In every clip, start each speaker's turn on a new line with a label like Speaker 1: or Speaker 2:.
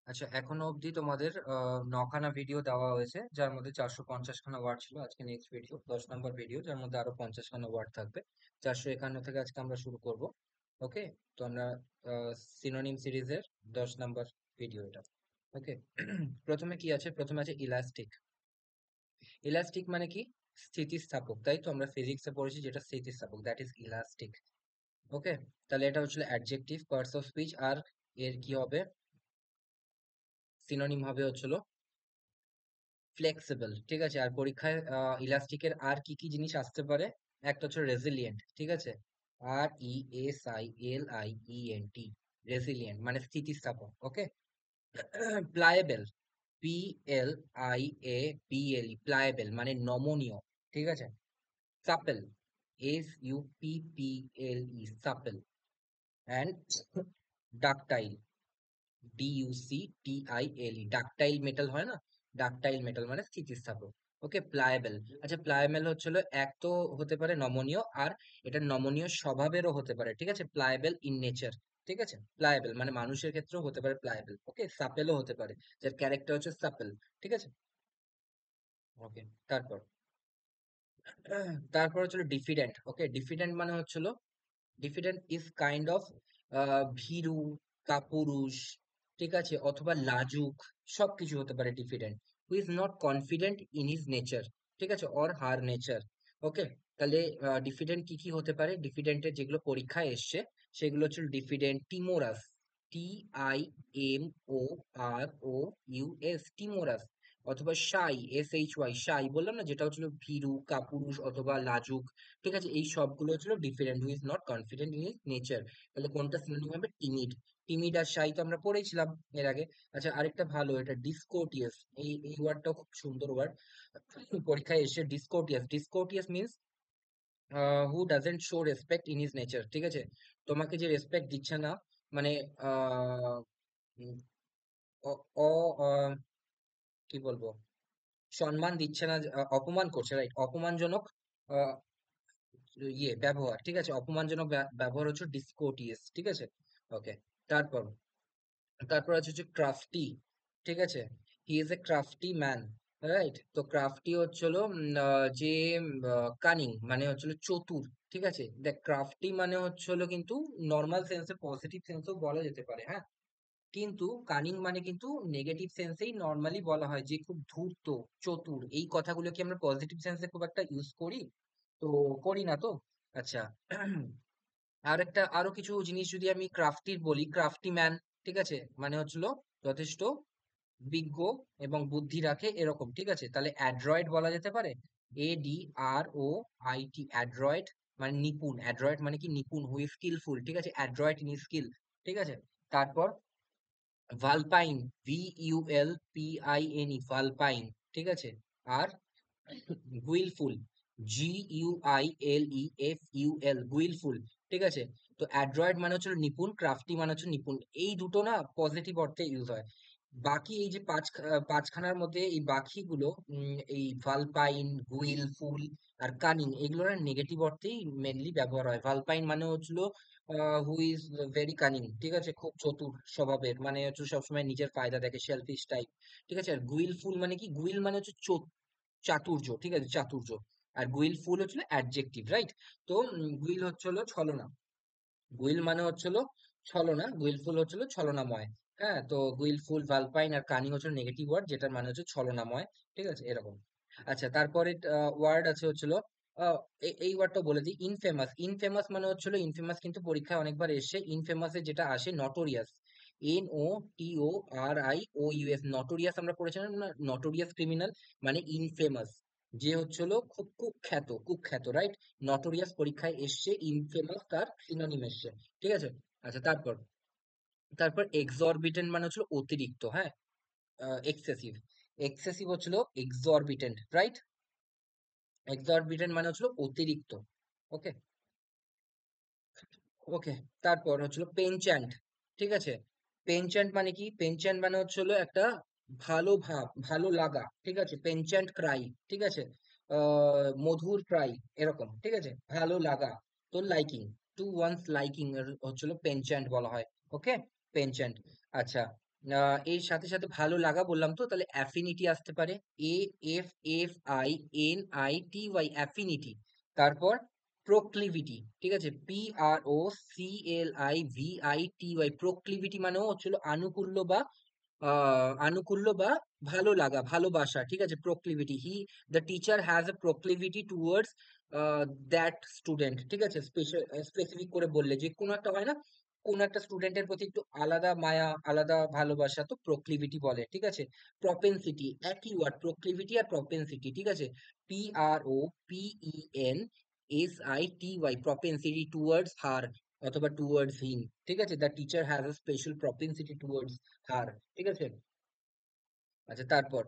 Speaker 1: আচ্ছা, এখনো অবধি তোমাদের 9খানা ভিডিও দেওয়া হয়েছে, যার মধ্যে 450খানা ওয়ার্ড ছিল। আজকে নেক্সট ভিডিও 10 নম্বর ভিডিও, যার মধ্যে আরো 50খানা ওয়ার্ড থাকবে। 451 থেকে আজকে আমরা শুরু করব। ওকে, তো আমরা সিনোনিম সিরিজের 10 নম্বর ভিডিও এটা। ওকে। প্রথমে কি আছে? প্রথমে আছে ইলাস্টিক। ইলাস্টিক মানে কি? স্থিতিস্থাপক, তাই তো আমরা ফিজিক্সে পড়েছি যেটা স্থিতিস্থাপক, দ্যাট ইজ ইলাস্টিক। ওকে, তাহলে এটা হচ্ছিল অ্যাডজেক্টিভ, পার্টস অফ স্পিচ। আর এর কি হবে? সিনোনিম হবে হচ্ছিল ফ্লেক্সিবল। ঠিক আছে। আর পরীক্ষায় ইলাস্টিকের আর কি কি জিনিস আসতে পারে? একটা হচ্ছে রেজিলিয়েন্ট। ঠিক আছে, RESILIENT, রেজিলিয়েন্ট মানে স্থিতিস্থাপক। ওকে। প্লায়েবেল, PLIABLE, প্লায়েবেল মানে নমনীয়। ঠিক আছে। Supple, SUPPLE, supple. And ductile, DUCTILE, ductile metal হয় না, ডাকটাইল মেটাল মানে স্থিতিস্থাপক। ওকে, প্লায়েবল। আচ্ছা, প্লায়েবল হচ্ছিল এক তো হতে পারে নমনীয়, আর এটা নমনীয় স্বভাবেরও হতে পারে। ঠিক আছে, প্লায়েবল ইন নেচার। ঠিক আছে, প্লায়েবল মানে মানুষের ক্ষেত্রেও হতে পারে প্লায়েবল। ওকে, সাপেলও হতে পারে, যার ক্যারেক্টার হচ্ছে সাপেল। ঠিক আছে। ওকে, তারপর তারপর হচ্ছিল ডিফিডেন্ট। ওকে, ডিফিডেন্ট মানে হচ্ছিল, ডিফিডেন্ট ইজ কাইন্ড অফ ভীরু, কাপুরুষ, ঠিক আছে, অথবা লাজুক, সবকিছু হতে পারে diffident. Who is not confident in his nature. ঠিক আছে, অর হার নেচার। ওকে, তাহলে ডিফিডেন্ট কি কি হতে পারে? ডিফিডেন্টের যেগুলো পরীক্ষায় এসছে সেগুলো হচ্ছে ডিফিডেন্ট টিমোরাস, TIMOROUS, টিমোরাস। অথবা SHY, শাই বললাম না, যেটা হচ্ছিল ভীরু, কাপুরুষ অথবা লাজুক। ঠিক আছে, এই সবগুলো হচ্ছিল different, who is not confident in his nature. তাহলে কোনটা সিনোনিম হবে? টিমিড। টিমিড আর শাই তো আমরা পড়েছিলাম এর আগে। আচ্ছা, আরেকটা ভালো, এটা ডিসকোর্টিয়াস। এই ওয়ার্ডটাও খুব সুন্দর ওয়ার্ড, পরীক্ষায় এসে। Discourteous, discourteous means who doesn't show respect in his nature. ঠিক আছে, তোমাকে যে রেসপেক্ট দিচ্ছে না, মানে আহ উম, অ- অ আহ, কি বলবো, সম্মান দিচ্ছে না, অপমান করছে, রাইট, অপমানজনক ব্যবহার। ঠিক আছে, অপমানজনক ব্যবহার হচ্ছে ডিসকোর্টিয়াস। ঠিক আছে। ওকে, তারপর তারপর আছে হচ্ছে ক্রাফটি। ঠিক আছে, হি is A crafty man, right. তো ক্রাফটি হচ্ছিল যে কানিং মানে হচ্ছিল চতুর। ঠিক আছে, দেখ, ক্রাফটি মানে হচ্ছিল কিন্তু নর্মাল সেন্সে, পজিটিভ সেন্সেও বলা যেতে পারে, হ্যাঁ। কিন্তু কানিং মানে কিন্তু নেগেটিভ সেন্সেই নর্মালি বলা হয়, যে খুব ধূর্ত, চতুর। এই কথাগুলো কি আমরা পজিটিভ সেন্সে খুব একটা ইউজ করি? তো করি না তো। আচ্ছা, আর একটা, আরো কিছু জিনিস যদি আমি ক্রাফটির বলি, ক্রাফটি ম্যান, ঠিক আছে, মানে হচ্ছিল যথেষ্ট বিজ্ঞ এবং বুদ্ধি রাখে, এরকম। ঠিক আছে, তাহলে অ্যাড্রয়েড বলা যেতে পারে, ADROIT, অ্যাড্রয়েড মানে নিপুণ। অ্যাড্রয়েড মানে কি? নিপুণ, হুই স্কিলফুল। ঠিক আছে, অ্যাড্রয়েড ইন স্কিল। ঠিক আছে, তারপর ভালপাইন, VULPINE, ভালপাইন। ঠিক আছে, আর গুইলফুল, GUILEFUL, গুইলফুল। ঠিক আছে, তো অ্যাড্রয়েড মানে হচ্ছে নিপুণ, ক্রাফটি মানে হচ্ছে নিপুণ। এই দুটো না পজিটিভ অর্থে ইউজ হয়। বাকি এই যে পাঁচখানার মধ্যে এই বাকিগুলো, এই ভালপাইন, গুইলফুল আর কানিং, এগুলো না নেগেটিভ অর্থেই মেনলি ব্যবহার হয়। ভালপাইন মানে হচ্ছিল হু ইজ ভেরি কানিং। ঠিক আছে, খুব চতুর স্বভাবের, মানে হচ্ছে সবসময় নিজের ফায়দা দেখে, সেলফিশ টাইপ। ঠিক আছে, আর গুইলফুল মানে কি? গুইল মানে হচ্ছে চাতুর্য। ঠিক আছে, চাতুর্য। আর গুইলফুল হচ্ছিল অ্যাডজেক্টিভ, রাইট। তো গুইল হচ্ছিল ছলনা, গুইল মানে হচ্ছিল ছলনা, গুইলফুল হচ্ছিল ছলনাময়। হ্যাঁ, তো গুইলফুল, ভালপাইন আর কানিং হচ্ছে নেগেটিভ ওয়ার্ড, যেটার মানে হচ্ছে ছলনাময়। ঠিক আছে, এরকম। আচ্ছা, তারপরে ওয়ার্ড আছে হচ্ছিল, আহ, এই ওয়ার্ডটা বলে দিই, ইনফেমাস। ইনফেমাস মানে হচ্ছিল, ইনফেমাস কিন্তু পরীক্ষায় অনেকবার এসে। ইনফেমাসে যেটা আসে নটোরিয়াস, NOTORIOUS, নটোরিয়াস আমরা পড়েছিলাম না, নটোরিয়াস ক্রিমিনাল মানে ইনফেমাস, যে হচ্ছিল খুব কুখ্যাত, কুখ্যাত, রাইট। নটোরিয়াস পরীক্ষায় এসছে, ইনফেমাস তার সিনোনিম এসছে। ঠিক আছে। আচ্ছা, তারপর তারপর এক্সরবিটেন্ট মানে হচ্ছিল অতিরিক্ত, হ্যাঁ, এক্সেসিভ। এক্সেসিভ হচ্ছিল এক্সরবিটেন্ট, রাইট। এক্সরবিটেন্ট মানে হচ্ছিল অতিরিক্ত। ওকে, ওকে, তারপর হচ্ছিল পেনচ্যান্ট। ঠিক আছে, পেনচ্যান্ট মানে কি? পেনচ্যান্ট মানে হচ্ছিল একটা ভালো ভাব, ভালো লাগা। ঠিক আছে, পেনচ্যান্ট ক্রাই। ঠিক আছে, মধুর ক্রাই, এরকম। ঠিক আছে, ভালো লাগা, তো লাইকিং, টু ওয়ান্স লাইকিং হচ্ছিল পেনচ্যান্ট বলা হয়। ওকে, পেনচ্যান্ট। আচ্ছা, এর সাথে সাথে ভালো লাগা বললাম তো, তাহলে অ্যাফিনিটি আসতে পারে। AFFINITY, affinity. তারপর প্রোক্লিভিটি, ঠিক আছে, PROCLIVITY, প্রোক্লিভিটি মানেও হচ্ছিল আনুকূল্য বা আনুকূল্য বা ভালো লাগা, ভালোবাসা, ঠিক আছে, proclivity. The teacher has a proclivity towards that student, ঠিক আছে, স্পেসিফিক করে বললে যে কোনো একটা হয় না, কোন একটা স্টুডেন্টের প্রতি একটু আলাদা মায়া, আলাদা ভালোবাসা, তো প্রোক্লিভিটি বলে, ঠিক আছে। প্রপেনসিটি, একই ওয়ার্ড, প্রোক্লিভিটি আর প্রপেনসিটি, ঠিক আছে। PROPENSITY, প্রপেনসিটি টুয়ার্ডস হার অথবা টুয়ার্ডস হিম, ঠিক আছে। The teacher has a special propensity towards her, ঠিক আছে। আচ্ছা, তারপর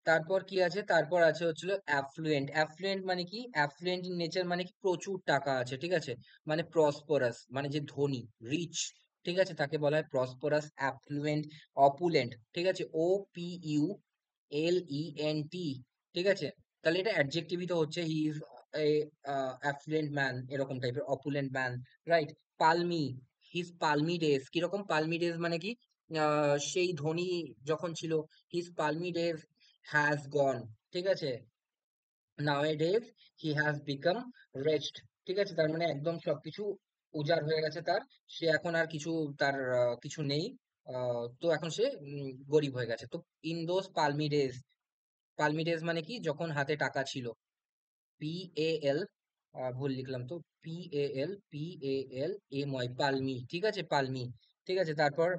Speaker 1: তারপর কি আছে? তারপর আছে হচ্ছিল অ্যাফ্লুয়েন্ট। অ্যাফ্লুয়েন্ট মানে কি? অ্যাফ্লুয়েন্ট ইন নেচার মানে কি? প্রচুর টাকা আছে, ঠিক আছে, মানে প্রসপারাস, মানে যে ধনী, রিচ, ঠিক আছে, তাকে বলা হয় প্রসপারাস। অ্যাফ্লুয়েন্ট, অপুলেন্ট, ঠিক আছে, OPULENT, ঠিক আছে। তাহলে এটা অ্যাডজেক্টিভই তো হচ্ছে, হি ইজ এ অ্যাফ্লুয়েন্ট ম্যান, এরকম টাইপের, অপুলেন্ট ম্যান, রাইট। পালমি, হিজ পালমি ডেজ, কিরকম পালমি ডেজ মানে কি? সেই ধনী যখন ছিল, his palmy days has gone, ঠিক আছে। nowadays he has become wretched, ঠিক আছে, তার মানে একদম সবকিছু উজাড় হয়ে গেছে তার, সে এখন আর কিছু, তার কিছু নেই, তো এখন সে গরিব হয়ে গেছে। তো in those palmy days, palmy days মানে কি? যখন হাতে টাকা ছিল। PAL, ভুল লিখলাম তো, PALPALMY, পালমি, ঠিক আছে, পালমি, ঠিক আছে। তারপর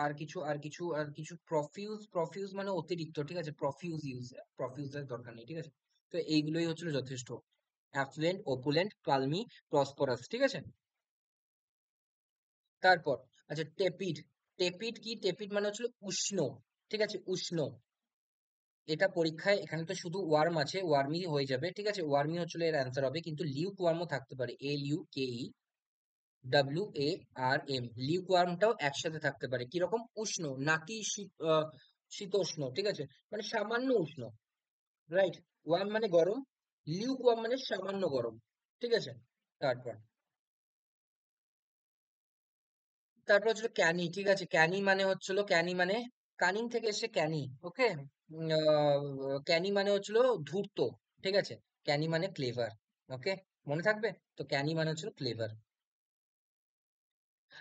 Speaker 1: আর কিছু প্রফিউজ, প্রফিউজ মানে অতিরিক্ত, ঠিক আছে, প্রফিউজ এর দরকার নেই, ঠিক আছে। তো এইগুলোই হচ্ছিল যথেষ্ট। অ্যাফ্লুয়েন্ট, ওপুলেন্ট, পালমি, প্রসপারাস, ঠিক আছে। তারপর আচ্ছা, টেপিড। টেপিড কি? টেপিড মানে হচ্ছিল উষ্ণ, ঠিক আছে, উষ্ণ। এটা পরীক্ষায়, এখানে তো শুধু ওয়ার্ম আছে, ওয়ার্মই হয়ে যাবে, ঠিক আছে, ওয়ার্মই হচ্ছিল এর অ্যান্সার হবে, কিন্তু লিউক ওয়ার্মও থাকতে পারে, LUKEWARM, লিউকওয়ার্মটাও একসাথে থাকতে পারে। কিরকম? উষ্ণ, নাতি শীতোষ্ণ, ঠিক আছে, মানে সামান্য উষ্ণ, রাইট। ওয়ার্ম মানে গরম, লিউকওয়ার্ম মানে সামান্য গরম, ঠিক আছে। তারপর তারপর হচ্ছিল ক্যানি, ঠিক আছে। ক্যানি মানে কানিং থেকে এসে ক্যানি, ওকে। ক্যানি মানে হচ্ছিল ধূর্ত, ঠিক আছে। ক্যানি মানে ক্লেভার, ওকে, মনে থাকবে। তো ক্যানি মানে হচ্ছিল ক্লেভার।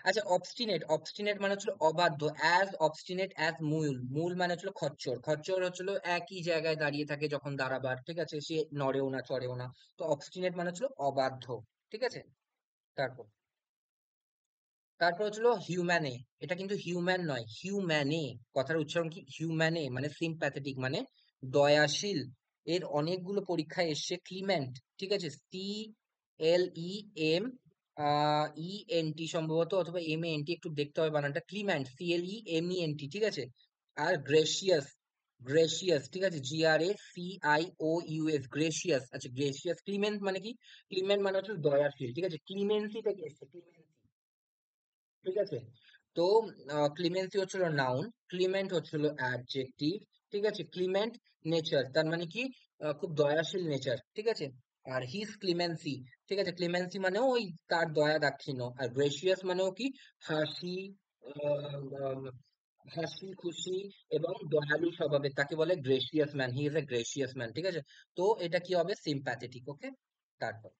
Speaker 1: আচ্ছা, অবস্টিনেট। অবস্টিনেট মানে হচ্ছিল অবাধ্য, অ্যাজ অবস্টিনেট অ্যাজ মুল। মুল মানে হচ্ছিল খচ্চর। খচ্চর হচ্ছিল একই জায়গায় দাঁড়িয়ে থাকে যখন দাঁড়াবার, ঠিক আছে, সে নড়েও না, চড়েও না। তো অবস্টিনেট মানে হচ্ছিল অবাধ্য, ঠিক আছে। তারপর তারপর হচ্ছিল হিউম্যানে। এটা কিন্তু হিউম্যান নয়, হিউম্যানে। কথার উচ্চারণ কি? হিউম্যানে মানে সিম্প্যাথেটিক, মানে দয়াশীল। এর অনেকগুলো পরীক্ষায় এসছে। ক্লিমেন্ট, ঠিক আছে, CLEMENT সম্ভবত, অথবা MANT, একটু দেখতে হবে বানানটা। ক্লিমেন্ট, CLEMENT, ঠিক আছে। আর গ্রেসিয়াস, গ্রেসিয়াস, ঠিক আছে, GRACIOUS, গ্রেসিয়াস। আচ্ছা, গ্রেসিয়াস। ক্লিমেন্ট মানে কি? ক্লিমেন্ট মানে হচ্ছে দয়াশীল, ঠিক আছে। ক্লিমেন্সি থেকে এসছে, ক্লিমেন্সি, ঠিক আছে। তো ক্লিমেন্সি হচ্ছিল নাউন, ক্লিমেন্ট হচ্ছিল অ্যাডজেক্টিভ, ঠিক আছে। ক্লিমেন্ট নেচার, তার মানে কি? খুব দয়াশীল নেচার, ঠিক আছে। আর হিজ ক্লিমেন্সি, ঠিক আছে, ক্লিমেন্সি মানেও ওই তার দয়া দাক্ষিণ্য। আর গ্রেসিয়াস মানেও কি? হাসি, আহ, আহ, হাসি খুশি এবং দয়ালু স্বভাবের, তাকে বলে gracious man, he is A gracious man, ঠিক আছে। তো এটা কি হবে? সিম্প্যাথেটিক, ওকে। তারপর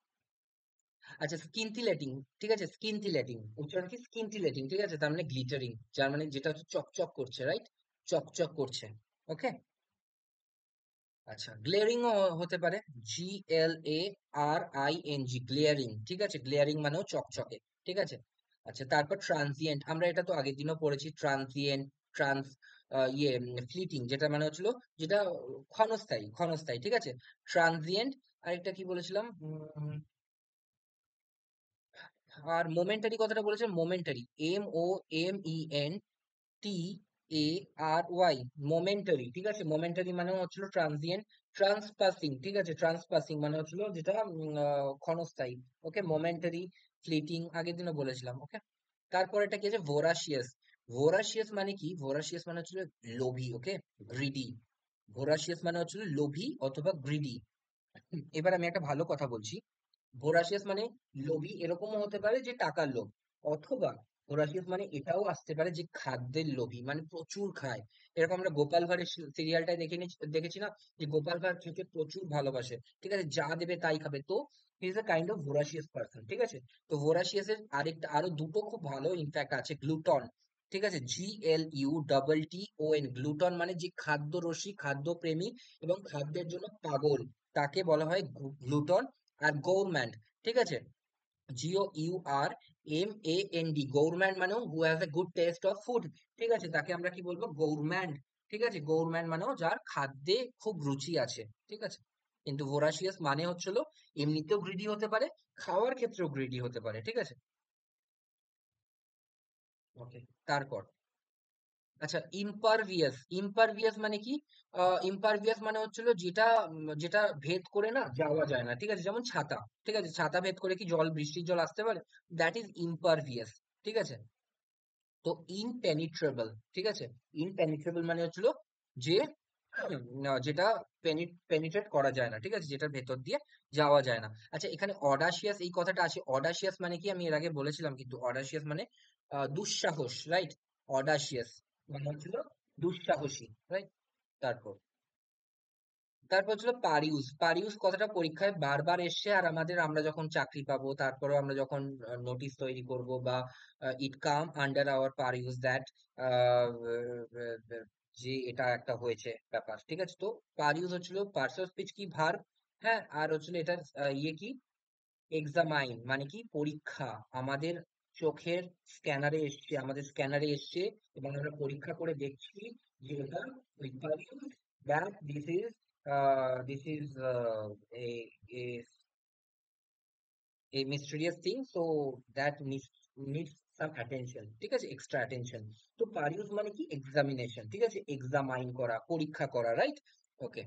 Speaker 1: আচ্ছা, স্কিনটিলেটিং, ঠিক আছে, স্কিনটিলেটিং উচ্চারণ কি? স্কিনটিলেটিং, ঠিক আছে, তার মানে গ্লিটারিং, যার মানে যেটা হচ্ছে চকচক করছে, রাইট, চকচক করছে, ওকে। আচ্ছা, গ্লেয়ারিং ও হতে পারে, GLARING, গ্লেয়ারিং, ঠিক আছে, গ্লেয়ারিং মানেও চকচকে, ঠিক আছে। আচ্ছা, তারপর ট্রানজিয়েন্ট, আমরা এটা তো আগের দিনও পড়েছি। ট্রানজিয়েন্ট, ট্রান্স ফ্লিটিং, যেটা মানে হচ্ছিল, যেটা ক্ষণস্থায়ী, ক্ষণস্থায়ী, ঠিক আছে, ট্রানজিয়েন্ট। আরেকটা কি বলেছিলাম? আর মোমেন্টারি কথাটা বলেছে, মোমেন্টারি, MOMENTARY, মোমেন্টারি, ঠিক আছে। মোমেন্টারি মানে হচ্ছিল ট্রানজিয়েন্ট। ট্রান্সপাসিং, ঠিক আছে, ট্রান্সপাসিং মানে হচ্ছিল যেটা ক্ষণস্থায়ী, ওকে। মোমেন্টারি, ফ্লিটিং আগের দিনও বলেছিলাম, ওকে। তারপর এটা কি আছে? ভোরাশিয়াস। ভোরাশিয়াস মানে কি? ভোরাশিয়াস মানে হচ্ছিল লোভী, ওকে, গ্রিডি। ভোরাশিয়াস মানে হচ্ছিল লোভী অথবা গ্রিডি। এবার আমি একটা ভালো কথা বলছি। ভোরাসিয়াস মানে লোভী, এরকমও হতে পারে যে টাকার লোভ, অথবা ভোরাসিয়াস মানে এটাও আসতে পারে যে খাদ্যের লোভী, মানে প্রচুর খায়। এরকম আমরা গোপাল ভাঁড়ের সিরিয়ালটাই দেখেছি না, যে গোপাল ভাঁড় খেতে প্রচুর ভালোবাসে, ঠিক আছে, যা দেবে তাই খাবে। তো he is a kind of voracious person, ঠিক আছে। তো ভোরাসিয়াসের আরো দুটো খুব ভালো ইনফ্যাক্ট আছে, গ্লুটন, ঠিক আছে, GLUTTON। গ্লুটন মানে যে খাদ্য রসিক, খাদ্য প্রেমী এবং খাদ্যের জন্য পাগল, তাকে বলা হয় গ্লুটন। আর গৌরম্যান্ড, ঠিক আছে, GOURMAND, গৌরম্যান্ড মানেও who has a good test of food, ঠিক আছে, তাকে আমরা কি বলবো, গৌরম্যান্ড, ঠিক আছে। গৌরম্যান্ড মানেও যার খাদ্যে খুব রুচি আছে, ঠিক আছে। কিন্তু ভোরাসিয়াস মানে হচ্ছিল এমনিতেও গ্রিডি হতে পারে, খাওয়ার ক্ষেত্রেও গ্রিডি হতে পারে, ঠিক আছে। ওকে, তারপর আচ্ছা, ইম্পারভিয়াস। ইম্পারভিয়াস মানে কি? ইম্পারভিয়াস মানে হচ্ছিল যেটা ভেদ করে না যাওয়া যায় না, ঠিক আছে, যেমন ছাতা, ঠিক আছে, ছাতা ভেদ করে কি বৃষ্টির জল আসতে পারে? দ্যাট ইজ ইম্পারভিয়াস, ঠিক আছে। তো ইনপেনিট্রেবল, ঠিক আছে, ইনপেনিট্রেবল মানে হচ্ছিল যে যেটা পেনিট্রেট করা যায় না, ঠিক আছে, যেটার ভেতর দিয়ে যাওয়া যায় না। আচ্ছা, এখানে অডাসিয়াস এই কথাটা আছে, অডাসিয়াস মানে কি আমি এর আগে বলেছিলাম, কিন্তু অডাসিয়াস মানে দুঃসাহস, রাইট। অডাসিয়াস মানে হচ্ছিল দুঃসাহসী, রাইট। তারপর তারপর ছিল পারিউস। পারিউস কথাটা পরীক্ষায় বারবার এসছে, আর আমরা যখন চাকরি পাবো, তারপরেও আমরা যখন নোটিশ তৈরি করব, বা ইট কাম আন্ডার আওয়ার পারিউস দ্যাট যে এটা একটা হয়েছে ব্যাপার, ঠিক আছে। তো পারিউস হচ্ছিল পার্টস অফ স্পিচ কি, ভার্ব, হ্যাঁ, আর হচ্ছিল এটার ইয়ে কি, এক্সামাইন মানে কি পরীক্ষা। আমাদের চোখের স্ক্যানারে এসছে, আমাদের স্ক্যানারে এসছে, এবং আমরা পরীক্ষা করে দেখছি যে এটা Republic, that this is a mysterious thing, so that needs some attention, ঠিক আছে, এক্সট্রা অ্যাটেনশন। তো পারিউস মানে কি এক্সামিনেশন, ঠিক আছে, এক্সামাইন করা, পরীক্ষা করা, রাইট। ওকে,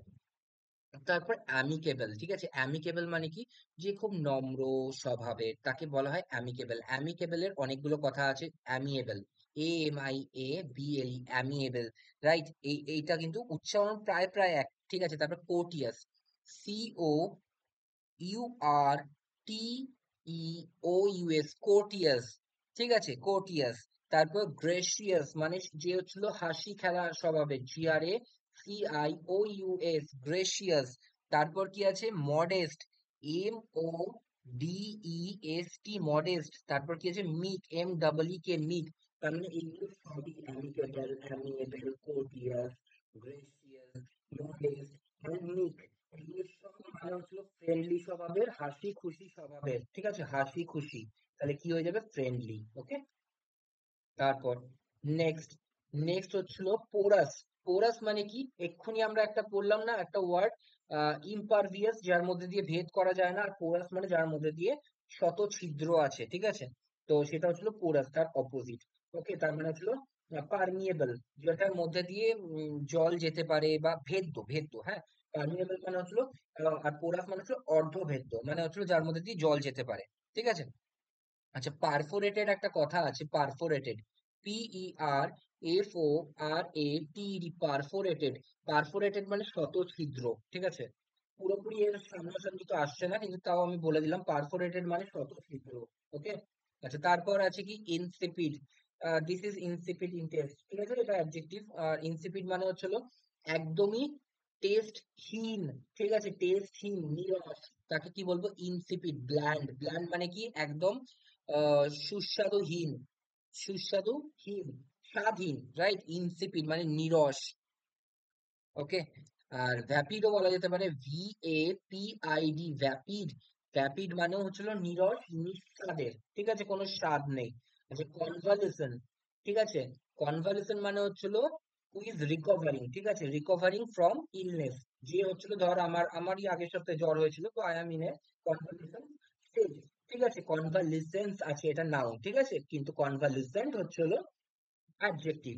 Speaker 1: তারপর অ্যামিকেবল, ঠিক আছে। অ্যামিকেবল মানে কি, যে খুব নম্র স্বভাবের, তাকে বলা হয় অ্যামিকেবল। অ্যামিকেবলের অনেকগুলো কথা আছে, অ্যামিয়েবল, AMIABLE, অ্যামিয়েবল, রাইট। এইটা কিন্তু উচ্চারণ প্রায় প্রায় এক, ঠিক আছে। তারপর কোর্টিয়াস, COURTEOUS, কোর্টিয়াস, ঠিক আছে, কোর্টিয়াস। তারপর গ্রেসিয়াস মানে যে হচ্ছিল হাসি খেলা স্বভাবের, GRACIOUS, গ্রেসিয়াস। তারপর কি আছে, মডেস্ট, MODEST, মডেস্ট। তারপর কি আছে, মিক, MEEK, মিক। তার মানে এইগুলো সবই অ্যামিকেবল, অ্যামিয়েবল, কোর্টিয়াস, গ্রেসিয়াস, মডেস্ট, মিক। এগুলো সব মানে হচ্ছিল ফ্রেন্ডলি স্বভাবের, হাসি খুশি স্বভাবের, ঠিক আছে, হাসি খুশি। তাহলে কি হয়ে যাবে, ফ্রেন্ডলি, ওকে। তারপর নেক্সট নেক্সট হচ্ছিল পোরাস। পোরাস মানে কি, এক্ষুনি আমরা একটা পড়লাম না, একটা ওয়ার্ড, ইম্পারভিয়াস যার মধ্যে দিয়ে ভেদ করা যায় না, আর পোরাস মানে যার মধ্যে দিয়ে শত ছিদ্র আছে, ঠিক আছে। তো সেটা হচ্ছিল পোরাস, তার অপোজিট। ওকে, তার মানে হচ্ছিল পারমিয়েবল, যেটার মধ্যে দিয়ে জল যেতে পারে, বা ভেদ্য, ভেদ্য, হ্যাঁ। পারমিয়েবল মানে হচ্ছিল, আর পোরাস মানে হচ্ছিল অর্ধভেদ্য, মানে হচ্ছিল যার মধ্যে দিয়ে জল যেতে পারে, ঠিক আছে। আচ্ছা, পারফোরেটেড একটা কথা আছে, পারফোরেটেড, PERFORATED, পারফোরেটেড। পারফোরেটেড মানে শত ছিদ্র, ঠিক আছে। পুরোপুরি এর সামনাসামনি তো আসছে না, কিন্তু তাও আমি বলে দিলাম, পারফোরেটেড মানে শত ছিদ্র, ওকে। আচ্ছা, তারপর আছে কি, insipid. This is insipid in test, ঠিক আছে, এটা অ্যাডজেক্টিভ। আর ইনসিপিড মানে হচ্ছিল একদমই টেস্টহীন, ঠিক আছে, টেস্টহীন, নিরস, তাকে কি বলবো, ইনসিপিড। ব্ল্যান্ড, ব্ল্যান্ড মানে কি একদম সুস্বাদুহীন, সুস্বাদুহীন, স্বাদহীন, রাইট। ইনসিপিড মানে নিরস, ওকে। আর ভ্যাপিডও বলা যেতে পারে, VAPID, ভ্যাপিড। ভ্যাপিড মানে হচ্ছিল নিরস, নিঃস্বাদের, ঠিক আছে, কোনো স্বাদ নেই। আচ্ছা, কনভালিউশন, ঠিক আছে। কনভালিউশন মানে হচ্ছিল হু ইজ রিকভারিং, ঠিক আছে, রিকভারিং ফ্রম ইলনেস। যে হচ্ছিল, ধর আমারই আগের সপ্তাহে জ্বর হয়েছিল, তো I am in a convolution stage, ঠিক আছে। কনভালিসেন্স আছে, এটা নাউন, ঠিক আছে, কিন্তু কনভালিসেন্ট হচ্ছে হলো অ্যাডজেক্টিভ,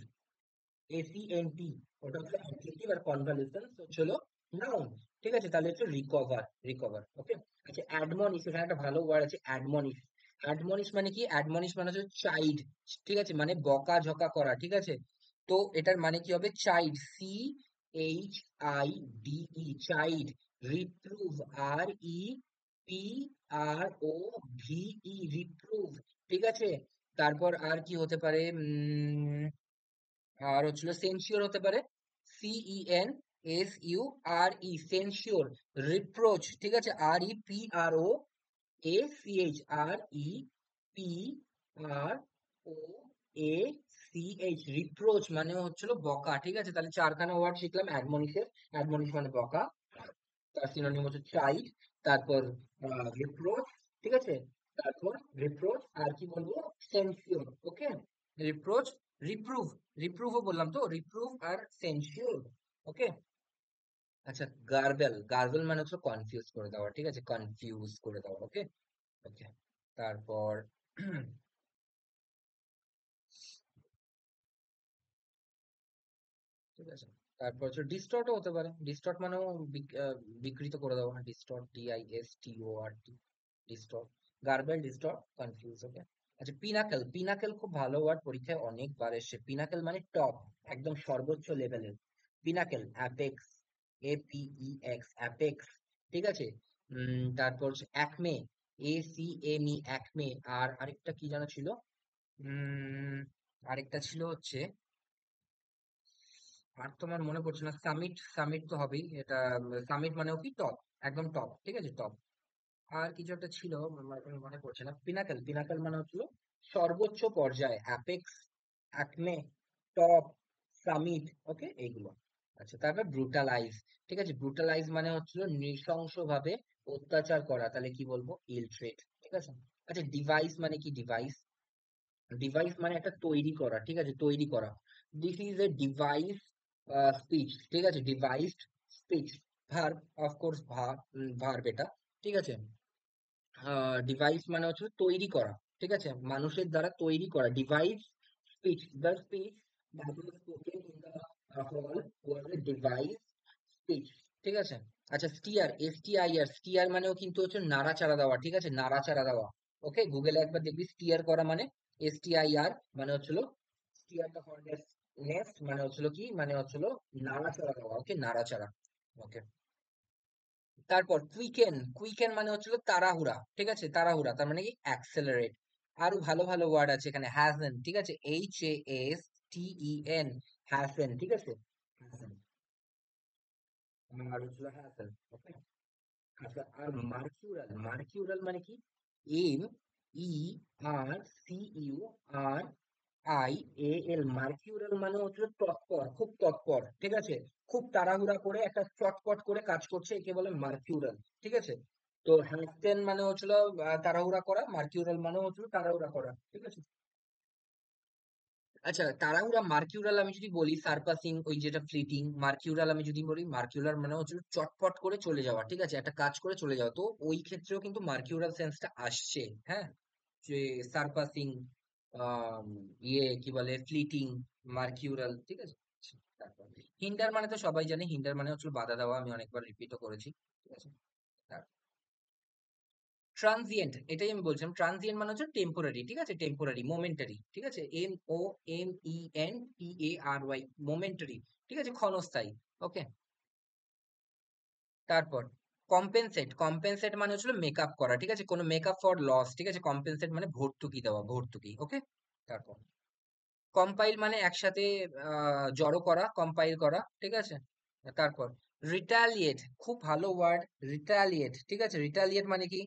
Speaker 1: ACNT, ওটা হচ্ছে অ্যাডজেক্টিভ, আর কনভালিসেন্স হচ্ছে হলো নাউন, ঠিক আছে। তাহলে হচ্ছে রিকভার, রিকভার, ওকে। আচ্ছা, অ্যাডমনিশ, এখানে একটা ভালো ওয়ার্ড আছে, অ্যাডমনিশ। অ্যাডমনিশ মানে কি, অ্যাডমনিশ মানে হচ্ছে চাইল্ড, ঠিক আছে, মানে বকাঝকা করা, ঠিক আছে। তো এটার মানে কি হবে, চাইল্ড, CHIDE, চাইল্ড। রিপ্রুভ, REPROVE, রিপ্রুভ, ঠিক আছে। তারপর আর কি হতে পারে? আর হচ্ছিল সেনসিওর হতে পারে, CENSURE, সেনসিওর। রিপ্রোচ, ঠিক আছে, REPROACH, রিপ্রোচ মানে হচ্ছিল বকা, ঠিক আছে। তাহলে চারখানা ওয়ার্ড শিখলাম অ্যাডমনিশের। অ্যাডমনিশ মানে বকা, তার সিনোনিম হচ্ছে চাইল্ড। তারপর রিপ্রোচ, ঠিক আছে। তারপর রিপ্রোচ, আর কি বলবো, সেন্সিওর। ওকে, রিপ্রোচ, রিপ্রুভ, রিপ্রুভও বললাম তো, রিপ্রুভ আর সেন্সিওর। ওকে। আচ্ছা, গার্বেল, গার্বেল মানে হচ্ছে কনফিউজ করে দেওয়া, ঠিক আছে, কনফিউজ করে দেওয়া। ওকে। ওকে। তারপর ঠিক আছে, তারপর হচ্ছে ডিস্টর্টও হতে পারে। ডিস্টর্ট মানেও বিকৃত করে দেওয়া, distort, DISTORT, distort. Garble, distort, confuse. Okay. আচ্ছা, পিনাকেল, পিনাকেল খুব ভালো ওয়ার্ড, পরীক্ষায় অনেকবার এসে। পিনাকেল মানে টপ, একদম সর্বোচ্চ লেভেলের। পিনাকেল, অ্যাপেক্স, APEX, অ্যাপেক্স, ঠিক আছে। তারপর হচ্ছে অ্যাকমে, ACME, অ্যাকমে। আর আরেকটা কি যেন ছিল, উম আরেকটা ছিল হচ্ছে, আর তোমার মনে পড়ছে না। সামিট, সামিট তো হবেই এটা। সামিট মানেও কি টপ, একদম টপ, ঠিক আছে, টপ। আর কিছু একটা ছিল, আমার এখন মনে পড়ছে না। পিনাকেল, পিনাকেল মানে হচ্ছিল সর্বোচ্চ পর্যায়ে। Apex, acme, top, summit. Okay, এইগুলো। আচ্ছা, তারপর ব্রুটালাইজ, ঠিক আছে। ব্রুটালাইজ মানে হচ্ছিল নৃশংসভাবে অত্যাচার করা, তাহলে কি বলবো, ইলট্রেট, ঠিক আছে। আচ্ছা, ডিভাইস মানে কি? ডিভাইস, ডিভাইস মানে একটা তৈরি করা, ঠিক আছে, তৈরি করা। This is a device speech, ঠিক আছে, ডিভাইসড স্পিচ। ভার্ব, অফকোর্স ভার্ব এটা, ঠিক আছে। ডিভাইস মানে হচ্ছে তৈরি করা, ঠিক আছে, মানুষের দ্বারা তৈরি করা। Device speech, the speech that was spoken in the hall was a device speech, ঠিক আছে। আচ্ছা, স্টিয়ার, STIR, স্টিয়ার মানেও কিন্তু হচ্ছে নাড়াচাড়া দেওয়া, ঠিক আছে, নাড়াচাড়া দেওয়া। ওকে, গুগলে একবার দেখবি স্টিয়ার করা মানে, STIR মানে হচ্ছিল স্টিয়ার দ্য হর্নেস নেস্ট, মানে হচ্ছিল কি, মানে হচ্ছিল নাড়াচাড়া দেওয়া। ওকে, নাড়াচাড়া। ওকে। তারপর কুইকেন, কুইকেন মানে হচ্ছিল তাড়াহুড়া, ঠিক আছে, তাড়াহুড়া, তার মানে কি অ্যাক্সেলারেট। আরো ভালো ভালো ওয়ার্ড আছে এখানে, হ্যাজেন, ঠিক আছে, HASTEN, হ্যাজেন, ঠিক আছে, হ্যাজেন। আর হচ্ছিল হ্যাজেন। ওকে। আচ্ছা, আর মার্কিউরাল, মার্কিউরাল মানে কি? MERCURIAL, মার্কিউরাল মানে হচ্ছে তৎপর, খুব তৎপর, ঠিক আছে, খুব তাড়াহুড়া করে একটা চটপট করে কাজ করছে, একে বলে মার্কিউরাল, ঠিক আছে। তো হ্যাস্টেন মানে হচ্ছিল তাড়াহুড়া করা, মার্কিউরাল মানে হচ্ছিল তাড়াহুড়া করা, ঠিক আছে। আচ্ছা, তাড়াহুড়া, মার্কিউরাল আমি যদি বলি সারপাসিং, ওই যেটা ফ্লিটিং। মার্কিউরাল আমি যদি বলি, মার্কিউরাল মানে হচ্ছে চটপট করে চলে যাওয়া, ঠিক আছে, একটা কাজ করে চলে যাওয়া। তো ওই ক্ষেত্রেও কিন্তু মার্কিউরাল সেন্সটা আসছে, হ্যাঁ, যে সারপাসিং, আহ কি বলে, ফ্লিটিং, মার্কিউরাল, ঠিক আছে। তারপর হিন্ডার মানে তো সবাই জানে, হিন্ডার মানে হচ্ছে বাধা দেওয়া, আমি অনেকবার রিপিটও করেছি, ঠিক আছে। ট্রানজিয়েন্ট, এটাই আমি বলছিলাম, ট্রানজিয়েন্ট মানে হচ্ছে টেম্পোরারি, ঠিক আছে, টেম্পোরারি, মোমেন্টারি, ঠিক আছে, MOMENTARY, মোমেন্টারি, ঠিক আছে, ক্ষণস্থায়ী। ওকে। তারপর কম্পেনসেট, কম্পেনসেট মানে হচ্ছিল মেকআপ করা, ঠিক আছে, কোনো মেকআপ ফর লস, ঠিক আছে, কম্পেনসেট মানে ভর্তুকি দেওয়া, ভর্তুকি। ওকে। তারপর কম্পাইল মানে একসাথে জড়ো করা, কম্পাইল করা, ঠিক আছে। তারপর রিটালিয়েট, খুব ভালো ওয়ার্ড, রিটালিয়েট, ঠিক আছে। রিটালিয়েট মানে কি?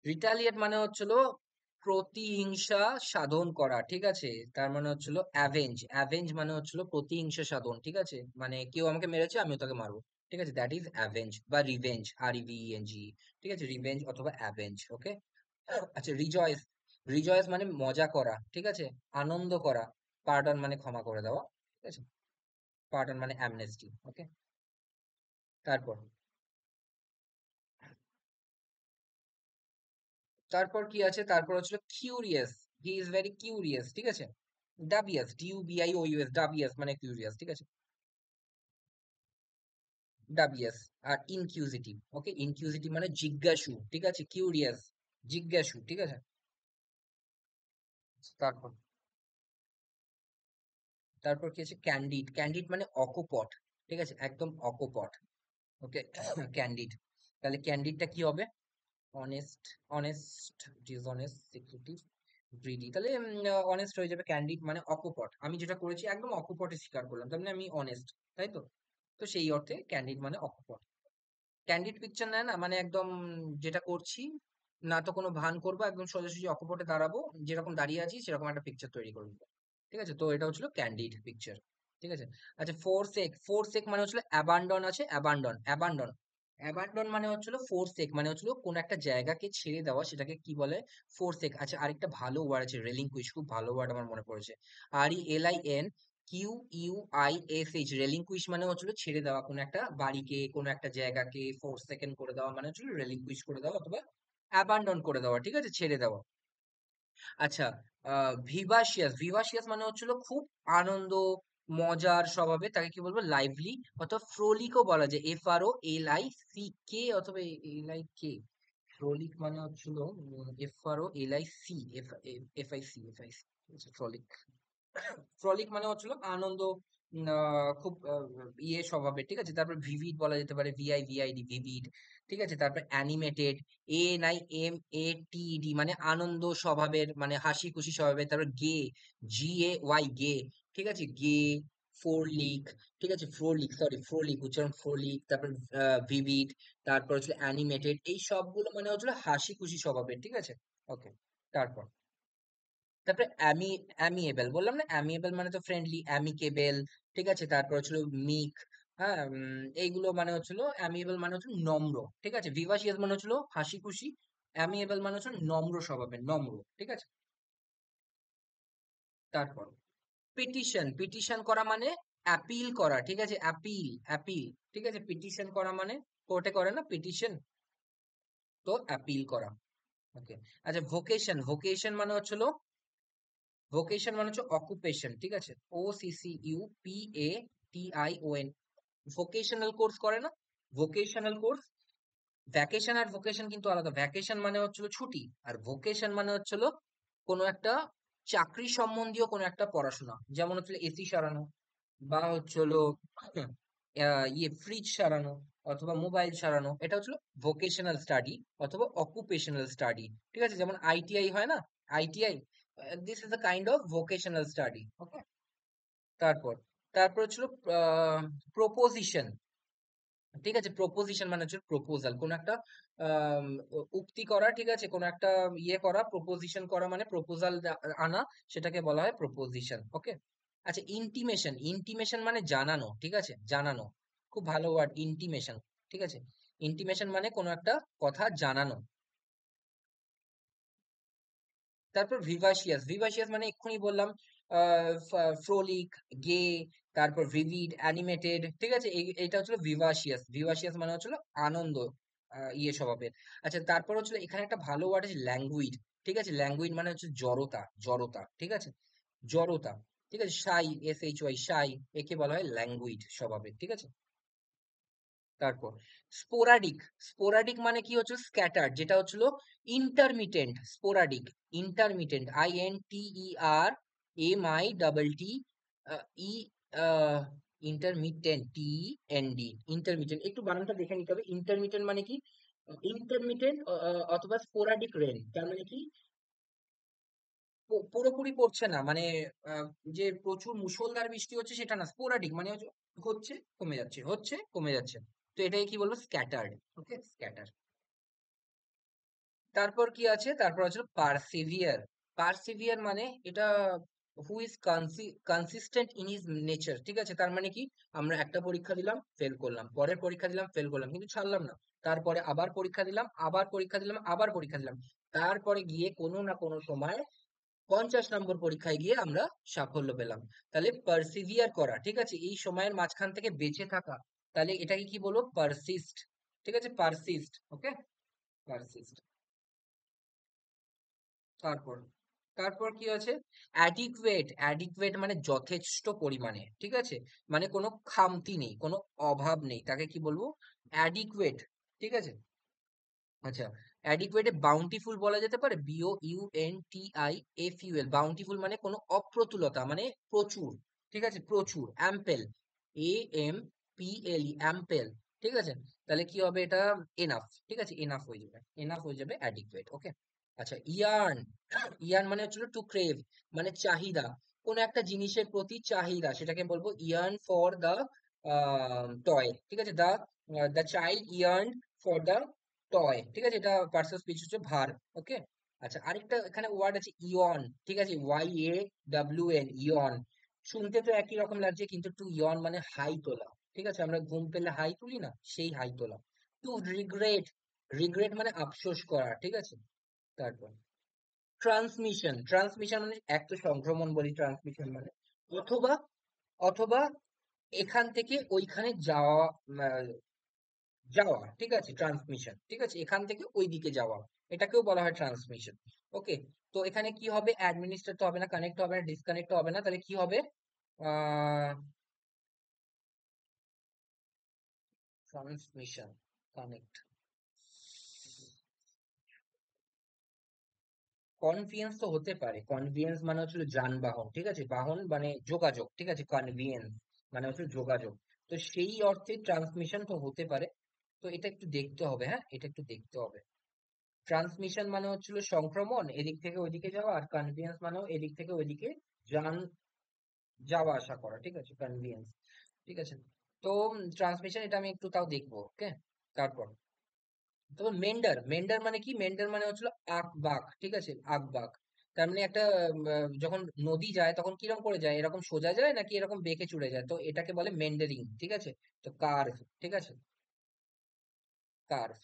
Speaker 1: রিটালিয়েট মানে হচ্ছিল প্রতিহিংসা সাধন করা, ঠিক আছে। তার মানে হচ্ছিল অ্যাভেঞ্জ, অ্যাভেঞ্জ মানে হচ্ছিল প্রতিহিংসা সাধন, ঠিক আছে, মানে কেউ আমাকে মেরেছে, আমিও তাকে মারবো, ঠিক আছে, দ্যাট ইজ অ্যাভেঞ্জ বা রিভেঞ্জ, REVENG, ঠিক আছে, রিভেঞ্জ অথবা অ্যাভেঞ্জ। ওকে। আচ্ছা, রিজয়েস, রিজয়েস মানে মজা করা, ঠিক আছে, আনন্দ করা। পার্ডন মানে ক্ষমা করে দেওয়া, ঠিক আছে, পার্ডন মানে অ্যামনেস্টি। ওকে। তারপর তারপর কি আছে? তারপর হচ্ছিল curious, he is very curious, ঠিক আছে। ডাবিয়াস, DUBIOUS, ডাবিয়াস মানে কিউরিয়াস, ঠিক আছে, ডাবিয়াস। আর ইনকিউজিটিভ, ওকে, ইনকিউজিটিভ মানে জিজ্ঞাসু, ঠিক আছে, কিউরিয়াস, জিজ্ঞাসু, ঠিক আছে। তারপর তারপর কি আছে? ক্যান্ডিড, ক্যান্ডিড মানে অকপট, ঠিক আছে, একদম অকপট। ওকে। ক্যান্ডিড, তাহলে ক্যান্ডিডটা কি হবে? Honest, honest, dishonest, secretive, greedy, তাহলে অনেস্ট হয়ে যাবে। ক্যান্ডিড মানে অকপট, আমি যেটা করেছি একদম অকপটে স্বীকার করলাম, তার মানে আমি অনেস্ট, তাই তো? তো সেই অর্থে ক্যান্ডিড মানে অকপট। ক্যান্ডিড পিকচার নেয় না মানে একদম যেটা করছি না তো কোনো ভান করবো, একদম সোজাসুজি অকপটে দাঁড়াবো, যেরকম দাঁড়িয়ে আছি সেরকম একটা পিকচার তৈরি করে দিবো। ঠিক আছে, তো এটা হচ্ছিল ক্যান্ডিড পিকচার। ঠিক আছে। আচ্ছা, ফোরসেক, ফোরসেক মানে হচ্ছিল অ্যাবান্ডন আছে, অ্যাবান্ডন, অ্যাবান্ডন। অ্যাবান্ডন মানে হচ্ছিল ফোরসেক মানে হচ্ছিল কোন একটা জায়গাকে ছেড়ে দেওয়া, সেটাকে কি বলে? ফোরসেক। আচ্ছা, আরেকটা ভালো ওয়ার্ড আছে রেলিংকুইশ, খুব ভালো ওয়ার্ড আমার মনে পড়েছে। RELIN QUISH, রেলিংকুইশ মানে হচ্ছিল ছেড়ে দেওয়া কোন একটা বাড়িকে, কোন একটা জায়গাকে ফোর সেকেন্ড করে দেওয়া মানে হচ্ছিল রেলিংকুইশ করে দেওয়া অথবা অ্যাবান্ডন করে দেওয়া, ঠিক আছে, ছেড়ে দেওয়া। আচ্ছা, ভিভাসিয়াস, ভিভাসিয়াস মানে হচ্ছিল খুব আনন্দ মজার স্বভাবে, তাকে কি বলবো? লাইভলি অথবা ফ্রোলিকও বলা যায়, FROLIC অথবা LIK। ফ্রোলিক মানে হচ্ছিল FROLIC, FIC, ফ্রোলিক। ফ্রলিক মানে হচ্ছিল আনন্দ, খুব ইয়ে স্বভাবের, ঠিক আছে। তারপর ভিভিড বলা যেতে পারে, VIVID, ভিভিড। ঠিক আছে, তারপর অ্যানিমেটেড, ANIMATED মানে আনন্দ স্বভাবের, মানে হাসি খুশি স্বভাবের। তারপর গে, GAY, গে, ঠিক আছে, গে। ফোরলিক, ঠিক আছে, ফ্রোলিক, সরি ফ্রোলিক উচ্চারণ ফ্রোলিক। তারপর ভিভিড, তারপর হচ্ছে অ্যানিমেটেড, এই সবগুলো মানে হচ্ছিল হাসি খুশি স্বভাবের, ঠিক আছে। ওকে। তারপর তারপরে অ্যামিয়েবল বললাম না, অ্যামিয়েবল মানে তো ফ্রেন্ডলি, অ্যামিকেবল, ঠিক আছে। তারপর হচ্ছিল মিক, হ্যাঁ, এইগুলো মানে হচ্ছিল অ্যামিয়েবল মানে হচ্ছে নম্র, ঠিক আছে। ভিভাসিয়াস মানে হচ্ছিল হাসি খুশি, অ্যামিয়েবল মানে হচ্ছে নম্র স্বভাবের, নম্র, ঠিক আছে। তারপর পিটিশন, পিটিশন করা মানে অ্যাপিল করা, ঠিক আছে, অ্যাপিল, অ্যাপিল, ঠিক আছে। পিটিশন করা মানে কোর্টে করে না পিটিশন, তো অ্যাপিল করা। ওকে। আচ্ছা, ভোকেশন, ভোকেশন মানে হচ্ছিল, ভোকেশন মানে হচ্ছে অকুপেশন, ঠিক আছে। OCCUPATION, ভোকেশনাল কোর্স করে না, ভোকেশনাল কোর্স। ভ্যাকেশন আর ভোকেশন কিন্তু আলাদা। ভ্যাকেশন মানে হচ্ছিল ছুটি, আর ভোকেশন মানে হচ্ছিল কোনো একটা চাকরি সম্বন্ধীয় কোনো একটা পড়াশোনা, যেমন হচ্ছিল এসি সারানো, বা হচ্ছিল ইয়ে ফ্রিজ সারানো, অথবা মোবাইল সারানো, এটা হচ্ছিল ভোকেশনাল স্টাডি অথবা অকুপেশনাল স্টাডি, ঠিক আছে। যেমন ITI হয় না, ITI, this is a kind of vocational study. Okay. তারপর তারপর হচ্ছিল প্রপোজিশন, ঠিক আছে। প্রপোজিশন মানে হচ্ছে প্রপোজাল, কোন একটা আম, উক্তি করা, ঠিক আছে, কোন একটা ইয়ে করা, প্রপোজিশন করা মানে প্রপোজাল আনা, সেটাকে বলা হয় প্রপোজিশন। ওকে। আচ্ছা, ইন্টিমেশন, ইন্টিমেশন মানে জানানো, ঠিক আছে, জানানো, খুব ভালো ওয়ার্ড ইন্টিমেশন, ঠিক আছে। ইন্টিমেশন মানে কোনো একটা কথা জানানো। তারপর ভিভাসিয়াস, ভিভাসিয়াস মানে এক্ষুনি বললাম, ফ্রোলিক, গে, তারপর ভিভিড, অ্যানিমেটেড, ঠিক আছে। এইটা হচ্ছিল ভিভাসিয়াস, ভিভাসিয়াস মানে হচ্ছিল আনন্দ, ইয়ে স্বভাবের। আচ্ছা, তারপর হচ্ছিল এখানে একটা ভালো ওয়ার্ড আছে ল্যাঙ্গুইড, ঠিক আছে। ল্যাঙ্গুইড মানে হচ্ছে জড়তা, জড়তা, ঠিক আছে, জড়তা, ঠিক আছে। SHY, শাই, একে বলা হয় ল্যাঙ্গুইড স্বভাবের, ঠিক আছে। তারপর স্পোরাডিক, স্পোরাডিক মানে কি হচ্ছে স্ক্যাটার্ড, যেটা হচ্ছিল ইন্টারমিটেন্ট, স্পোরাডিক, ইন্টারমিটেন্ট, INTERMITTEND, ই, ইন্টারমিটেন্ট, TEND, ইন্টারমিটেন্ট, একটু বানানটা দেখে নিতে হবে। ইন্টারমিটেন্ট মানে কি? ইন্টারমিটেন্ট অথবা স্পোরাডিক রেন, তার মানে কি পুরোপুরি পড়ছে না, মানে আহ, যে প্রচুর মুষলধারে বৃষ্টি হচ্ছে সেটা না, স্পোরাডিক মানে হচ্ছে কমে যাচ্ছে, হচ্ছে কমে যাচ্ছে, তো এটাকে কি বলবো? স্ক্যাটার্ড। ওকে, স্ক্যাটার। তারপর কি আছে? তারপর আছে পারসিভিয়ার। পারসিভিয়ার মানে এটা who is consistent in his nature, ঠিক আছে। তার মানে কি, আমরা একটা পরীক্ষা দিলাম ফেল করলাম, পরের পরীক্ষা দিলাম ফেল করলাম, কিন্তু ছাড়লাম না। তারপরে আবার পরীক্ষা দিলাম, আবার পরীক্ষা দিলাম, আবার পরীক্ষা দিলাম, তারপরে গিয়ে কোনো না কোনো সময় 50 নম্বর পরীক্ষায় গিয়ে আমরা সাফল্য পেলাম। তাহলে পারসিভিয়ার করা, ঠিক আছে, এই সময়ের মাঝখান থেকে বেঁচে থাকা, তাহলে এটাকে কি বলবো? পারসিস্ট, ঠিক আছে, পারসিস্ট। ওকে, পারসিস্ট। তারপর তারপর কি আছে? অ্যাডিকুয়েট, অ্যাডিকুয়েট মানে যথেষ্ট পরিমাণে, ঠিক আছে, মানে কোনো খামতি নেই, কোনো অভাব নেই, তাকে কি বলবো? অ্যাডিকুয়েট, ঠিক আছে। আচ্ছা, অ্যাডিকুয়েটে বাউন্টিফুল বলা যেতে পারে, BOUNTIFUL, বাউন্টিফুল মানে কোনো অপ্রতুলতা, মানে প্রচুর, ঠিক আছে, প্রচুর। অ্যাম্পেল, AMPLE, অ্যাম্পেল, ঠিক আছে। তাহলে কি হবে এটা? এনাফ, ঠিক আছে, এনাফ হয়ে যাবে, এনাফ হয়ে যাবে অ্যাডিকুয়েট। ওকে। আচ্ছা, ইয়ার্ন। ইয়ার্ন মানে হচ্ছিল টু ক্রেভ, মানে চাহিদা, কোন একটা জিনিসের প্রতি চাহিদা, সেটাকে বলবো ইয়ার্ন ফর দ্য টয়। ঠিক আছে, the child yarn for the toy. ঠিক আছে, এটা পার্সন স্পিচ হচ্ছে ভার। ওকে। আচ্ছা, আরেকটা এখানে ওয়ার্ড আছে ইয়ন। ঠিক আছে, YAWN, ইয়ন। শুনতে তো একই রকম লাগছে, কিন্তু টু ইয়ন মানে হাই তোলা। ঠিক আছে, আমরা ঘুম পেলে হাই তুলি না, সেই হাই তোলা। টু রিগ্রেট, রিগ্রেট মানে আফসোস করা। ঠিক আছে। তারপর ট্রান্সমিশন, ট্রান্সমিশন মানে এক তো সংক্রমণ বলি ট্রান্সমিশন মানে, অথবা অথবা এখান থেকে ওইখানে যাওয়া, যাওয়া। ঠিক আছে, ট্রান্সমিশন। ঠিক আছে, এখান থেকে ওই দিকে যাওয়া, এটাকেও বলা হয় ট্রান্সমিশন। ওকে। তো এখানে কি হবে, অ্যাডমিনিস্ট্রেট তো হবে না, কানেক্ট হবে না, ডিসকানেক্ট হবে না, তাহলে কি হবে? আহ ট্রান্সমিশন, কানেক্ট। কনভিয়েন্স তো হতে পারে, কনভিয়েন্স মানে হচ্ছিল যানবাহন। ঠিক আছে, বাহন মানে যোগাযোগ। ঠিক আছে, কনভিয়েন্স মানে হচ্ছে যোগাযোগ। তো সেই অর্থে ট্রান্সমিশন তো হতে পারে। তো এটা একটু দেখতে হবে, হ্যাঁ, এটা একটু দেখতে হবে। ট্রান্সমিশন মানে হচ্ছিল সংক্রমণ, এদিক থেকে ওইদিকে যাওয়া, আর কনভিয়েন্স মানেও এদিক থেকে ওইদিকে যান, যাওয়া আসা করা। ঠিক আছে, কনভিয়েন্স। ঠিক আছে। তো ট্রান্সমিশন এটা আমি একটু তাও দেখবো। ওকে। তারপর তবে মেন্ডার, মেন্ডার মানে কি? মেন্ডার মানে হচ্ছিল আকবাক। ঠিক আছে, আকবাক। তার মানে একটা যখন নদী যায় তখন কিরকম করে যায়, এরকম সোজা যায় নাকি এরকম বেঁকে চড়ে যায়, তো এটাকে বলে মেন্ডারিং। ঠিক আছে। তো কার্ভ। ঠিক আছে, কার্ভ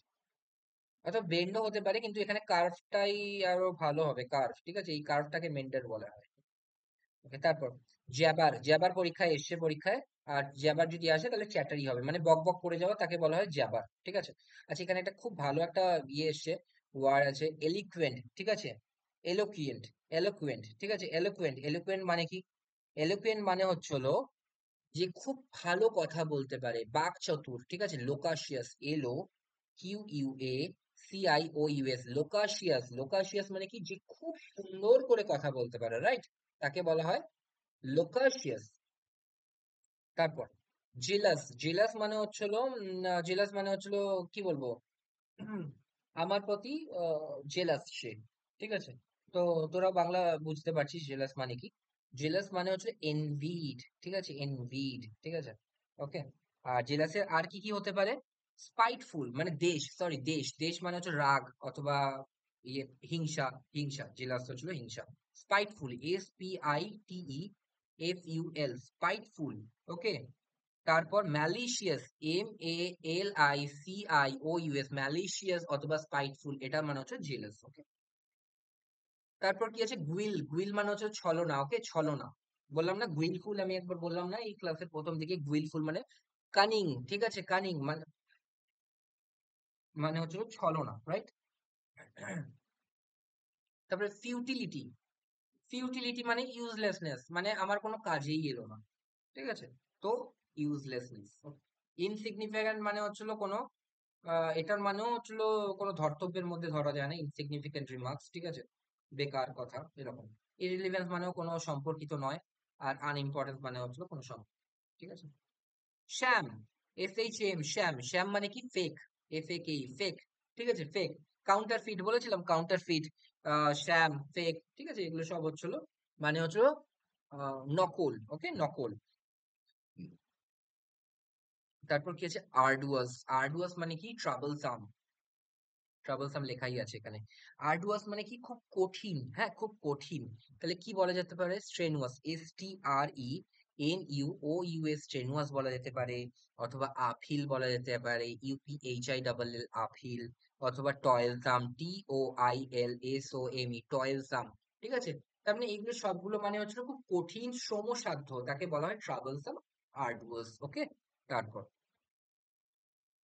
Speaker 1: অথবা বেন্ডও হতে পারে, কিন্তু এখানে কার্ভটাই আরো ভালো হবে, কার্ভ। ঠিক আছে, এই কার্ভটাকে মেন্ডার বলা হয়। ওকে। তারপর জ্যাবার, জ্যাবার পরীক্ষায় এসছে, পরীক্ষায়। আর জ্যাবার যদি আসে তাহলে চ্যাটারি হবে, মানে বক বক করে যাওয়া, তাকে বলা হয় জ্যাবার। ঠিক আছে। আচ্ছা, এখানে একটা খুব ভালো একটা ইয়ে এসছে, ওয়ার্ড আছে, এলিকুয়েন্ট। ঠিক আছে, এলোকুয়েন্ট, এলোকুয়েন্ট। ঠিক আছে, এলোকুয়েন্ট, এলোকুয়েন্ট মানে কি? এলোকুয়েন্ট মানে হচ্ছিল যে খুব ভালো কথা বলতে পারে, বাকচতুর। ঠিক আছে, লোকাশিয়াস, LOQUACIOUS, লোকাশিয়াস। লোকাশিয়াস মানে কি? যে খুব সুন্দর করে কথা বলতে পারে, রাইট? তাকে বলা হয় লোকাশিয়াস। তারপর জেলাস, জেলাস মানে হচ্ছিল জেলাস মানে হচ্ছিল কি বলবো, হুম, আমার প্রতি জেলাস সে। ঠিক আছে। তো তোরা বাংলা বুঝতে পারছিস জেলাস মানে কি? জেলাস মানে হচ্ছে এনভিড। ঠিক আছে, এনভিড। ঠিক আছে। ওকে। আর জেলাসের আর কি কি হতে পারে? স্পাইটফুল মানে দেশ, সরি দেশ, দেশ মানে হচ্ছে রাগ অথবা ইয়ে, হিংসা। হিংসা, জেলাস হচ্ছিল হিংসা। স্পাইটফুল, SPITEFUL, স্পাইটফুল। ওকে। তারপর ম্যালিশিয়াস, MALICIOUS, ম্যালিশিয়াস অথবা স্পাইটফুল, এটা মানে হচ্ছে জেলাস। ওকে। তারপর কি আছে? গুইল, গুইল মানে হচ্ছে ছলনা। ওকে, ছলনা। বললাম না গুইলফুল, আমি একবার বললাম না এই ক্লাসের প্রথম দিকে, গুইলফুল মানে কানিং। ঠিক আছে, কানিং মানে, মানে হচ্ছে ছলনা, রাইট? তারপরে ফিউটিলিটি, ফিউটিলিটি মানে ইউজলেসনেস, মানে আমার কোনো কাজেই এলো না। ঠিক আছে। তো ইউজলেসনেস। ইনসিগনিফিক্যান্ট মানে হচ্ছিল কোনো, এটার মানেও হচ্ছিল কোনো ধর্তব্যের মধ্যে ধরা যায় না, ইনসিগনিফিকেন্ট রিমার্কস। ঠিক আছে, বেকার কথা এরকম। ইররিলেভেন্স মানেও কোনো সম্পর্কিত নয়। আর আনইম্পর্টেন্ট মানে হচ্ছিল কোনো সম্পর্ক। ঠিক আছে। শ্যাম, SHM, শ্যাম। শ্যাম মানে কি? Fake, FAKE, fake. ঠিক আছে, ফেক। কাউন্টারফিট বলেছিলাম, কাউন্টারফিট। শ্যাম, ফেক। ঠিক আছে, এগুলো সব হচ্ছিল মানে হচ্ছিল নকল। ওকে, নকল। তারপর কি আছে? আর্ডুয়াস, আর্ডুয়াস মানে কি? ট্রাবলসাম, ট্রাবলসাম লেখাই আছে এখানে। আর্ডুয়াস মানে কি? খুব কঠিন, হ্যাঁ, খুব কঠিন। তাহলে কি বলা যেতে পারে? স্ট্রেনুয়াস, STRENUOUS, স্ট্রেনুয়াস বলা যেতে পারে। অথবা আফিল বলা যেতে পারে, UPHILL, আফিল। অথবা টয়েলসাম, TOILSOME, টয়েলসাম। ঠিক আছে। তার মানে এইগুলো সবগুলো মানে হচ্ছে খুব কঠিন, শ্রমসাধ্য, তাকে বলা হয় ট্রাবলসাম, আর্ডুয়াস। ওকে। তারপর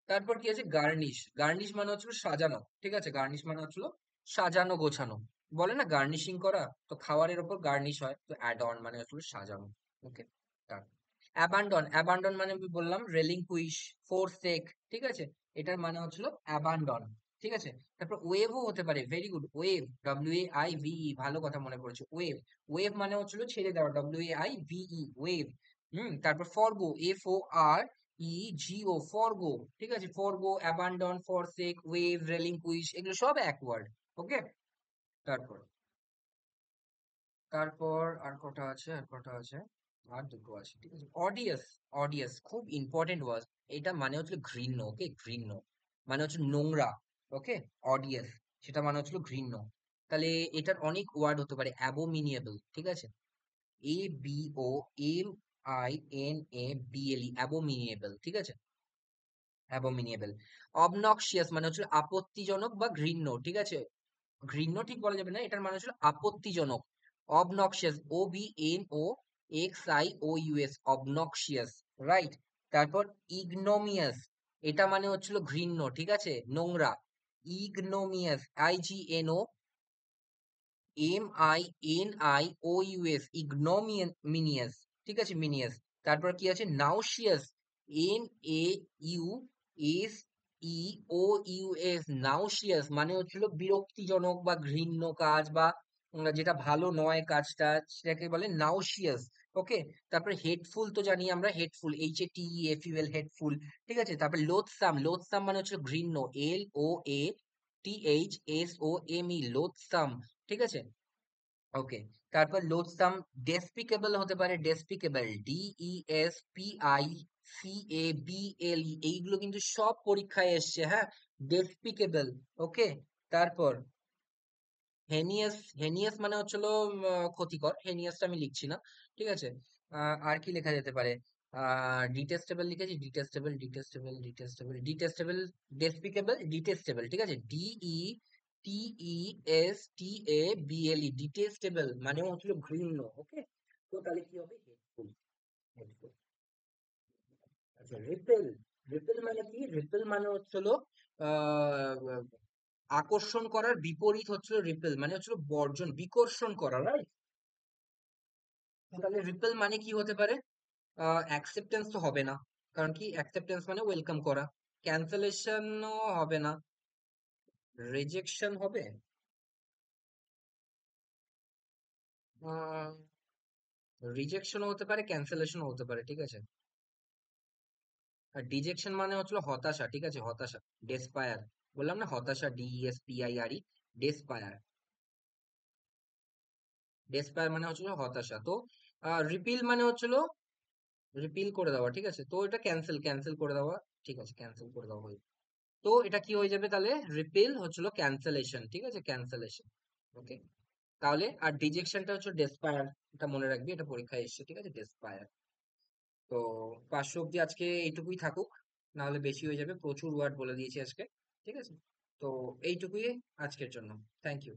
Speaker 1: তারপর কি আছে? গার্নিশ, গার্নিশ মানে হচ্ছিল সাজানো। ঠিক আছে, গার্নিশ মানে হচ্ছিল সাজানো গোছানো। বলে না গার্নিশিং করা, তো খাবারের ওপর গার্নিশ হয়, তো অ্যাড অন মানে হচ্ছিল সাজানো। ওকে। অ্যাবান্ডন, অ্যাবান্ডন মানে আমি বললাম রেলিংকুইশ, ফোরসেক। ঠিক আছে, এটার মানে হচ্ছিল অ্যাবান্ডন। ঠিক আছে। তারপর ওয়েভও হতে পারে, ভেরি গুড, ওয়েভ, WAIVE, ভালো কথা মনে করেছো, ওয়েভ। ওয়েভ মানে হচ্ছিল ছেড়ে দেওয়া, WAIVE, ওয়েভ। তারপর ফরগো, FOREGO, ফরগো। ঠিক আছে, ফরগো, অ্যাবান্ডন, ফরসেক, ওয়েভ, রেলিংকুইশ, এগুলো সব এক ওয়ার্ড। ওকে। তারপর তারপর আর কটা আছে আর দুটো আছে, ঠিক আছে। অডিয়াস, অডিয়াস খুব ইম্পর্টেন্ট ওয়ার্ড। এটা মানে হচ্ছে ঘৃণ্য, ওকে, ঘৃণ্য মানে হচ্ছে নোংরা, ওকে। অডিয়াস সেটা মানে হচ্ছিল ঘৃণ্য। তাহলে এটার অনেক ওয়ার্ড হতে পারে, অ্যাবোমিনিয়েবল, ঠিক আছে। ABOMINABLE, অ্যাবোমিনিয়েবল, ঠিক আছে, অ্যাবোমিনিয়েবল। অবনক্সিয়াস মানে হচ্ছে আপত্তিজনক বা ঘৃণ্য, ঠিক আছে। ঘৃণ্য ঠিক বলা যাবে না, এটার মানে হচ্ছে আপত্তিজনক। অবনক্সিয়াস, OBNOXIOUS, অবনক্সিয়াস, রাইট। তারপর ইগনোমিয়াস, এটা মানে হচ্ছিল ঘৃণ্য, ঠিক আছে, নোংরা। ইগনোমিয়াস, IGNOMINIOUS, ইগনোমিনিয়াস, ঠিক আছে, মিনিয়াস। তারপর কি আছে, নাউসিয়াস, NAUSEOUS, নাউসিয়াস মানে হচ্ছিল বিরক্তিজনক বা ঘৃণ্য কাজ, বা যেটা ভালো নয় কাজটা, সেটাকে বলে নাউসিয়াস, ওকে। তারপরে হেটফুল তো জানি আমরা, হেটফুল, HATEFUL, হেটফুল, ঠিক আছে। তারপর লোথসাম, লোথসাম মানে হচ্ছে ঘৃণ্য, LOATHSOME, লোথসাম, ঠিক আছে, ওকে। তারপর লোথসাম। ডেসপিকেবল হতে পারে, ডেসপিকেবল, DESPICABLE, এইগুলো কিন্তু সব পরীক্ষায় এসছে, হ্যাঁ। ডেসপিকেবল, ওকে। তারপর হেনিয়াস, হেনিয়াস মানে হচ্ছিল ক্ষতিকর, হেনিয়াসটা আমি লিখছি না, ঠিক আছে। আর কি লেখা যেতে পারে, ডিটেস্টেবল লিখেছি, ডিটেস্টেবল, ডিটেস্টেবল, ডিটেস্টেবল, ডিটেস্টেবল, ডেসপিকেবল, ডিটেস্টেবল, ঠিক আছে, DETESTABLE, ডিটেস্টেবল মানে হচ্ছিল ঘৃণ্য, ওকে। তো তাহলে কি হবে, হেটফুল, হেটফুল। আচ্ছা, রিপেল, রিপেল মানে কি, রিপেল মানে হচ্ছিল আহ আকর্ষণ করার বিপরীত হচ্ছিল রিপেল, মানে হচ্ছিল বর্জন, বিকর্ষণ করা, রাইট। তাহলে রিপেল মানে কি হতে পারে, অ্যাকসেপ্টেন্স তো হবে না, কারণ কি অ্যাকসেপ্টেন্স মানে ওয়েলকাম করা। ক্যান্সেলেশনও হবে না, রিজেকশন হবে। রিজেকশনও হতে পারে, ক্যান্সেলেশনও হতে পারে, ঠিক আছে। আর ডিজেকশন মানে হচ্ছিল হতাশা, ঠিক আছে, হতাশা। ডেসপায়ার, বললাম না, হতাশা, DESPIRE, ডেসপায়ার। ডেসপায়ার মানে হচ্ছিল হতাশা। তো রিপিল মানে হচ্ছিল রিপিল করে দেওয়া, ঠিক আছে। তো এটা ক্যান্সেল, ক্যান্সেল করে দেওয়া, ঠিক আছে, ক্যান্সেল করে দেওয়া হয়ে। তো এটা কি হয়ে যাবে তাহলে, রিপিল হচ্ছিল ক্যান্সেলেশন, ঠিক আছে, ক্যান্সেলেশন, ওকে। তাহলে আর ডিজেকশনটা হচ্ছে ডেসপায়ার, এটা মনে রাখবি, এটা পরীক্ষায় এসেছে, ঠিক আছে, ডেসপায়ার। তো 500 অব্দি আজকে এইটুকুই থাকুক, না হলে বেশি হয়ে যাবে, প্রচুর ওয়ার্ড বলে দিয়েছি আজকে, ঠিক আছে। তো এইটুকুই আজকের জন্য। Thank you.